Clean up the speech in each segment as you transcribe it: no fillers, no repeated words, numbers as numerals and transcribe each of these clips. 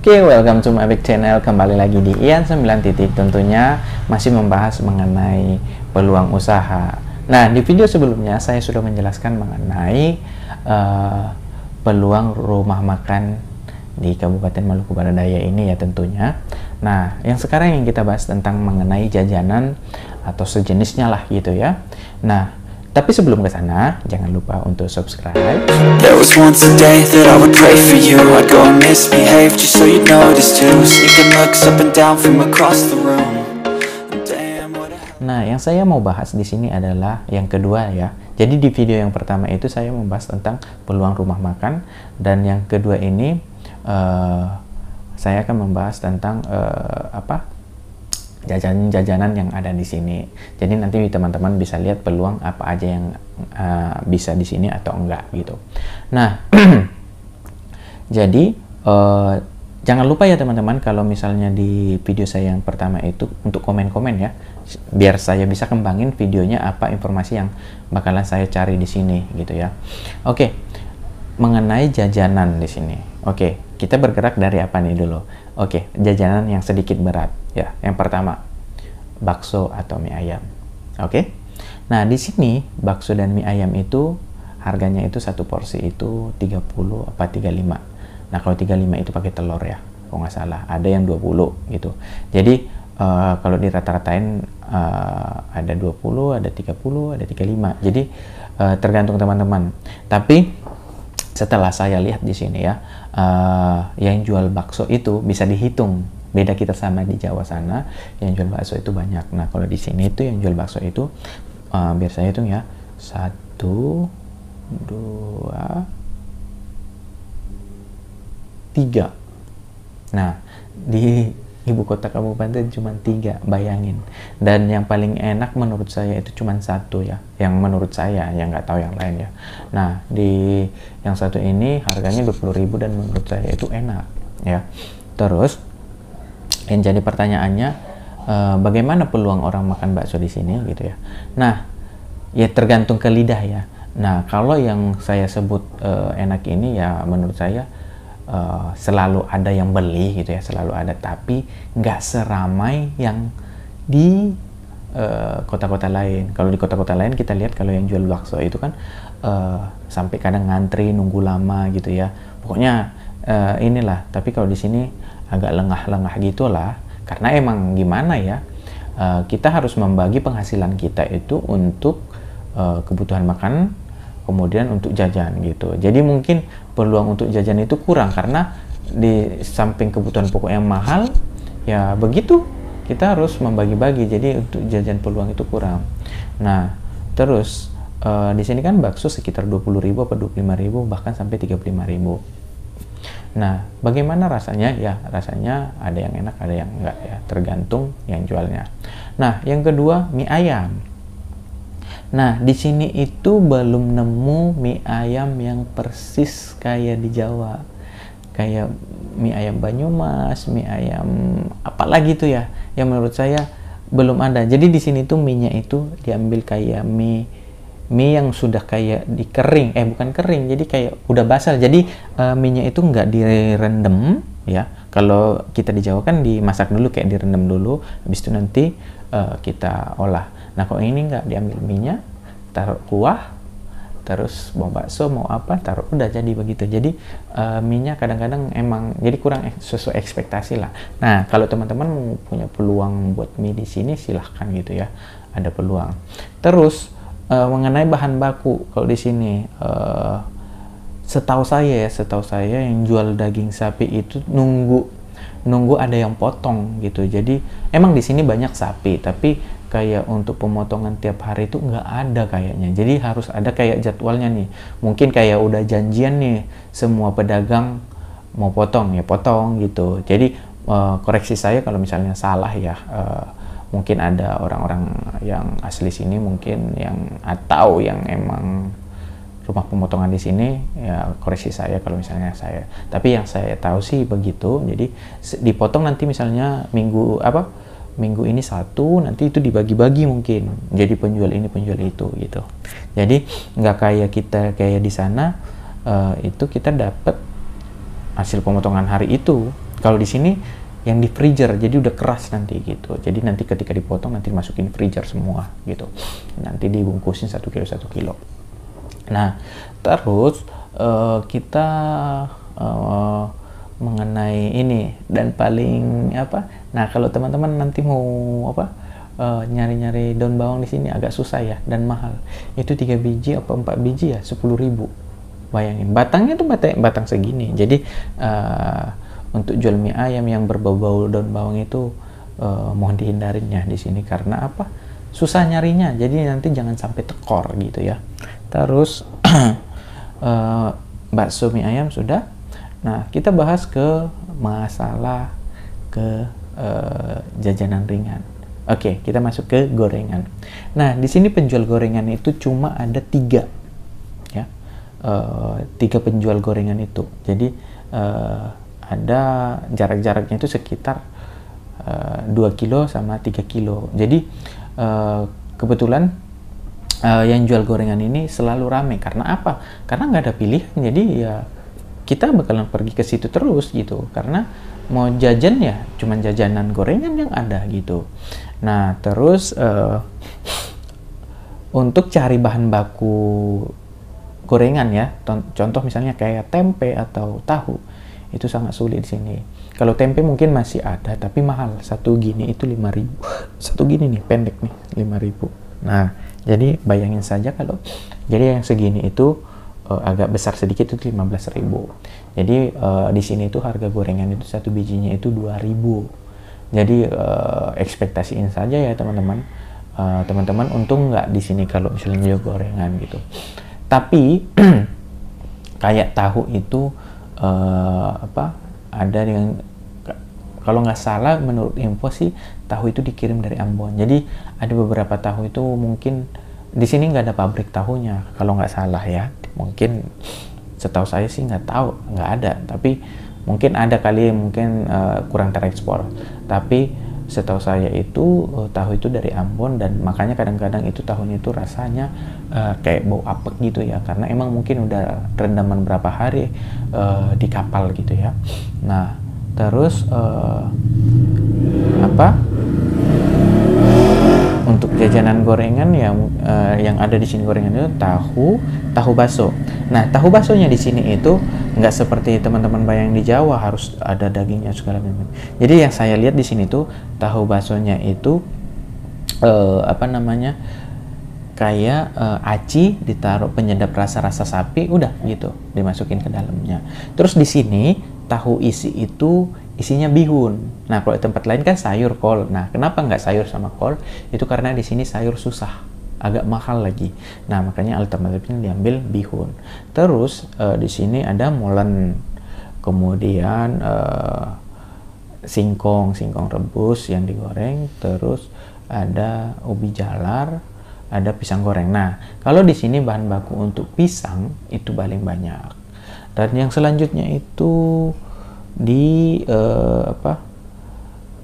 Oke, welcome to my big channel. Kembali lagi di Ian 9 titik. Tentunya masih membahas mengenai peluang usaha. Nah, di video sebelumnya saya sudah menjelaskan mengenai peluang rumah makan di Kabupaten Maluku Barat Daya ini ya tentunya. Nah, yang sekarang yang kita bahas tentang mengenai jajanan atau sejenisnya lah gitu ya. Nah, tapi sebelum ke sana, jangan lupa untuk subscribe. There was once a day that I would pray for you. I'd go and misbehave just so you'd notice too. Sneaking looks up and down from across the room. Damn, what a... Nah, yang saya mau bahas di sini adalah yang kedua ya. Jadi di video yang pertama itu saya membahas tentang peluang rumah makan, dan yang kedua ini saya akan membahas tentang jajanan-jajanan yang ada di sini. Jadi nanti teman-teman bisa lihat peluang apa aja yang bisa di sini atau enggak gitu. Nah, jadi jangan lupa ya teman-teman, kalau misalnya di video saya yang pertama itu untuk komen-komen ya, biar saya bisa kembangin videonya apa informasi yang bakalan saya cari di sini gitu ya. Oke, mengenai jajanan di sini. Oke, kita bergerak dari apa nih dulu? Oke, jajanan yang sedikit berat ya. Yang pertama, bakso atau mie ayam. Oke. Nah, di sini bakso dan mie ayam itu harganya itu satu porsi itu 30 apa 35. Nah, kalau 35 itu pakai telur ya, kalau nggak salah. Ada yang 20 gitu. Jadi kalau dirata-ratain ada 20, ada 30, ada 35. Jadi tergantung teman-teman. Tapi setelah saya lihat di sini ya, yang jual bakso itu bisa dihitung. Beda kita sama di Jawa sana, yang jual bakso itu banyak. Nah, kalau di sini itu yang jual bakso itu, biar saya hitung ya, 1, 2, 3. Nah, di ibu kota kabupaten cuma 3, bayangin. Dan yang paling enak menurut saya itu cuma 1 ya, yang menurut saya, yang nggak tahu yang lain ya. Nah, di yang satu ini harganya 20.000 dan menurut saya itu enak ya. Terus yang jadi pertanyaannya, bagaimana peluang orang makan bakso di sini gitu ya. Nah, ya tergantung ke lidah ya. Nah, kalau yang saya sebut enak ini ya menurut saya selalu ada yang beli gitu ya, selalu ada, tapi nggak seramai yang di kota-kota lain. Kalau di kota-kota lain kita lihat kalau yang jual bakso itu kan sampai kadang ngantri nunggu lama gitu ya. Pokoknya inilah. Tapi kalau di sini agak lengah-lengah gitulah, karena emang gimana ya, kita harus membagi penghasilan kita itu untuk kebutuhan makan, kemudian untuk jajan gitu. Jadi mungkin peluang untuk jajan itu kurang, karena di samping kebutuhan pokok yang mahal ya begitu, kita harus membagi-bagi. Jadi untuk jajan peluang itu kurang. Nah, terus di sini kan bakso sekitar 20.000 atau 25.000, bahkan sampai 35.000. Nah, bagaimana rasanya? Ya, rasanya ada yang enak, ada yang enggak ya, tergantung yang jualnya. Nah, yang kedua, mie ayam. Nah, di sini itu belum nemu mie ayam yang persis kayak di Jawa. Kayak mie ayam Banyumas, mie ayam apalagi tuh ya, yang menurut saya belum ada. Jadi di sini tuh mie-nya itu diambil kayak mie yang sudah kayak dikering, bukan kering, jadi kayak udah basah. Jadi mie-nya itu nggak direndam ya. Kalau kita di Jawa kan dimasak dulu, kayak direndam dulu, habis itu nanti kita olah. Nah, kalau ini nggak, diambil mie-nya, taruh kuah, terus mau bakso mau apa, taruh, udah jadi begitu. Jadi mie-nya kadang-kadang emang jadi kurang sesuai ekspektasi lah. Nah, kalau teman-teman punya peluang buat mie di sini, silahkan gitu ya, ada peluang. Terus mengenai bahan baku, kalau di sini setahu saya yang jual daging sapi itu nunggu ada yang potong gitu. Jadi emang di sini banyak sapi, tapi kayak untuk pemotongan tiap hari itu nggak ada kayaknya. Jadi harus ada kayak jadwalnya nih. Mungkin kayak udah janjian nih, semua pedagang mau potong ya potong gitu. Jadi koreksi saya kalau misalnya salah ya. Mungkin ada orang-orang yang asli sini mungkin atau yang emang rumah pemotongan di sini ya, koreksi saya kalau misalnya saya. Tapi yang saya tahu sih begitu. Jadi dipotong nanti misalnya minggu ini satu, nanti itu dibagi-bagi mungkin jadi penjual ini penjual itu gitu. Jadi nggak kayak di sana itu kita dapat hasil pemotongan hari itu Kalau di sini yang di freezer, jadi udah keras nanti gitu. Jadi nanti ketika dipotong nanti masukin freezer semua gitu. Nanti dibungkusin 1 kilo 1 kilo. Nah, terus kita mengenai ini dan paling apa? Nah, kalau teman-teman nanti mau apa? Nyari-nyari daun bawang di sini agak susah ya dan mahal. Itu 3 biji apa 4 biji ya 10.000. Bayangin, batangnya tuh batang segini. Jadi untuk jual mie ayam yang berbau-bau daun bawang itu mohon dihindarinya di sini karena apa? Susah nyarinya. Jadi nanti jangan sampai tekor gitu ya. Terus bakso mie ayam sudah. Nah, kita bahas ke masalah ke jajanan ringan. Oke, kita masuk ke gorengan. Nah, di sini penjual gorengan itu cuma ada 3 ya. 3 penjual gorengan itu. Jadi ada jarak-jaraknya itu sekitar 2 kilo sama 3 kilo. Jadi kebetulan yang jual gorengan ini selalu ramai. Karena apa? Karena nggak ada pilihan. Jadi ya kita bakalan pergi ke situ terus gitu. Karena mau jajan ya cuman jajanan gorengan yang ada gitu. Nah, terus untuk cari bahan baku gorengan ya, contoh misalnya kayak tempe atau tahu, itu sangat sulit di sini. Kalau tempe mungkin masih ada, tapi mahal. Satu gini itu 5.000. Satu gini nih, pendek nih, 5.000. Nah, jadi bayangin saja kalau jadi yang segini itu agak besar sedikit itu 15.000. Jadi di sini itu harga gorengan itu satu bijinya itu 2.000. Jadi ekspektasiin saja ya teman-teman. Teman-teman untung nggak di sini kalau misalnya jual gorengan gitu. Tapi kayak tahu itu ada yang kalau nggak salah menurut info sih tahu itu dikirim dari Ambon. Jadi ada beberapa tahu itu mungkin di sini nggak ada pabrik tahunya kalau nggak salah ya. Mungkin setahu saya sih nggak tahu, nggak ada. Tapi mungkin ada kali, mungkin kurang terekspor. Tapi setahu saya itu tahu itu dari Ambon dan makanya kadang-kadang itu tahunya itu rasanya kayak bau apek gitu ya. Karena emang mungkin udah rendaman berapa hari di kapal gitu ya. Nah, terus untuk jajanan gorengan yang ada di sini gorengan itu tahu bakso. Nah, tahu baksonya di sini itu nggak seperti teman-teman bayang di Jawa harus ada dagingnya segala macam. Jadi yang saya lihat di sini tuh tahu baksonya itu kayak aci ditaruh penyedap rasa-rasa sapi, udah gitu dimasukin ke dalamnya. Terus di sini tahu isi itu isinya bihun. Nah, kalau di tempat lain kan sayur kol. Nah, kenapa nggak sayur sama kol? Itu karena di sini sayur susah, agak mahal lagi. Nah, makanya alternatifnya diambil bihun. Terus di sini ada molen, kemudian singkong rebus yang digoreng. Terus ada ubi jalar, ada pisang goreng. Nah, kalau di sini bahan baku untuk pisang itu paling banyak. Dan yang selanjutnya itu di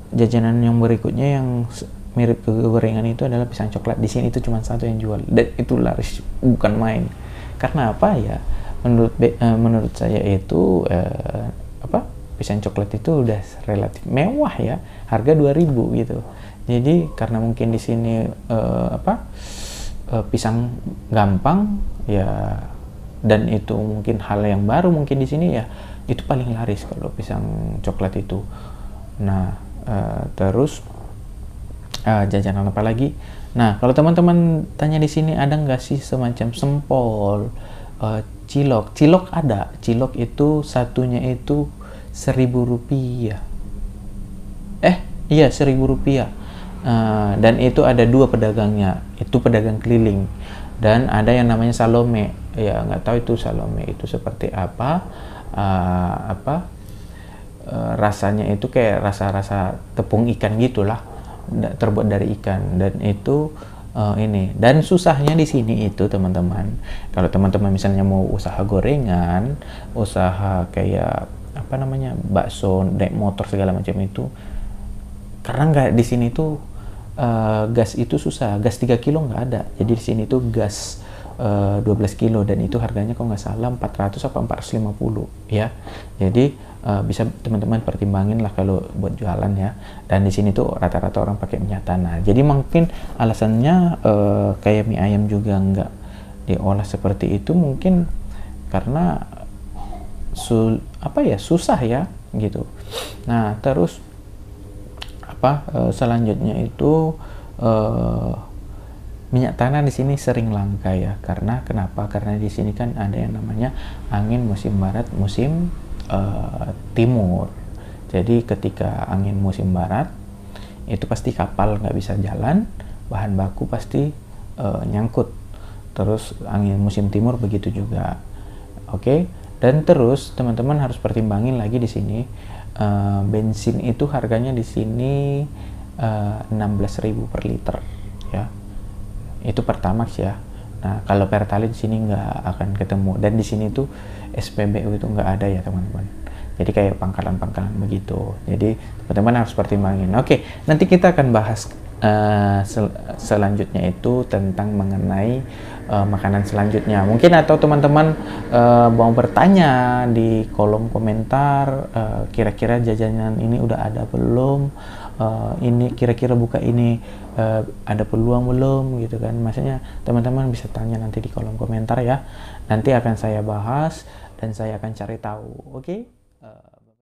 jajanan yang berikutnya yang mirip ke gorengan itu adalah pisang coklat. Di sini itu cuma satu yang jual dan itu laris bukan main. Karena apa ya? Menurut saya itu pisang coklat itu udah relatif mewah ya, harga 2.000 gitu. Jadi karena mungkin di sini pisang gampang ya, dan itu mungkin hal yang baru mungkin di sini ya, itu paling laris kalau pisang coklat itu. Nah, terus jajanan apa lagi? Nah, kalau teman-teman tanya di sini ada nggak sih semacam sempol, cilok ada. Cilok itu satunya itu 1.000 rupiah. Iya 1.000 rupiah. Dan itu ada 2 pedagangnya, itu pedagang keliling. Dan ada yang namanya Salome. Ya nggak tahu itu Salome itu seperti apa. Rasanya itu kayak rasa tepung ikan gitulah, terbuat dari ikan. Dan itu dan susahnya di sini itu teman-teman, kalau teman-teman misalnya mau usaha gorengan, usaha kayak bakso, naik motor segala macam itu, karena nggak di sini tuh gas itu susah, gas 3 kilo nggak ada. Jadi di sini tuh gas 12 kilo dan itu harganya kalau nggak salah 400 atau 450 ya. Jadi bisa teman-teman pertimbangin lah kalau buat jualan ya. Dan di sini tuh rata-rata orang pakai minyak tanah. Jadi mungkin alasannya kayak mie ayam juga nggak diolah seperti itu mungkin karena susah ya gitu. Nah terus selanjutnya itu minyak tanah di sini sering langka ya. Karena kenapa? Karena di sini kan ada yang namanya angin musim barat, musim timur. Jadi ketika angin musim barat itu pasti kapal nggak bisa jalan, bahan baku pasti nyangkut. Terus angin musim timur begitu juga. Oke. Dan terus teman-teman harus pertimbangin lagi di sini bensin itu harganya di sini 16.000 per liter ya. Itu Pertamax ya. Nah, kalau Pertalite di sini nggak akan ketemu, dan di sini tuh SPBU itu nggak ada ya teman-teman. Jadi kayak pangkalan-pangkalan begitu. Jadi teman-teman harus pertimbangin. Oke, nanti kita akan bahas selanjutnya itu tentang mengenai makanan selanjutnya. Mungkin atau teman-teman mau bertanya di kolom komentar, kira-kira jajanan ini udah ada belum? Ini kira-kira buka ini ada peluang belum gitu kan. Maksudnya teman-teman bisa tanya nanti di kolom komentar ya. Nanti akan saya bahas dan saya akan cari tahu. Oke?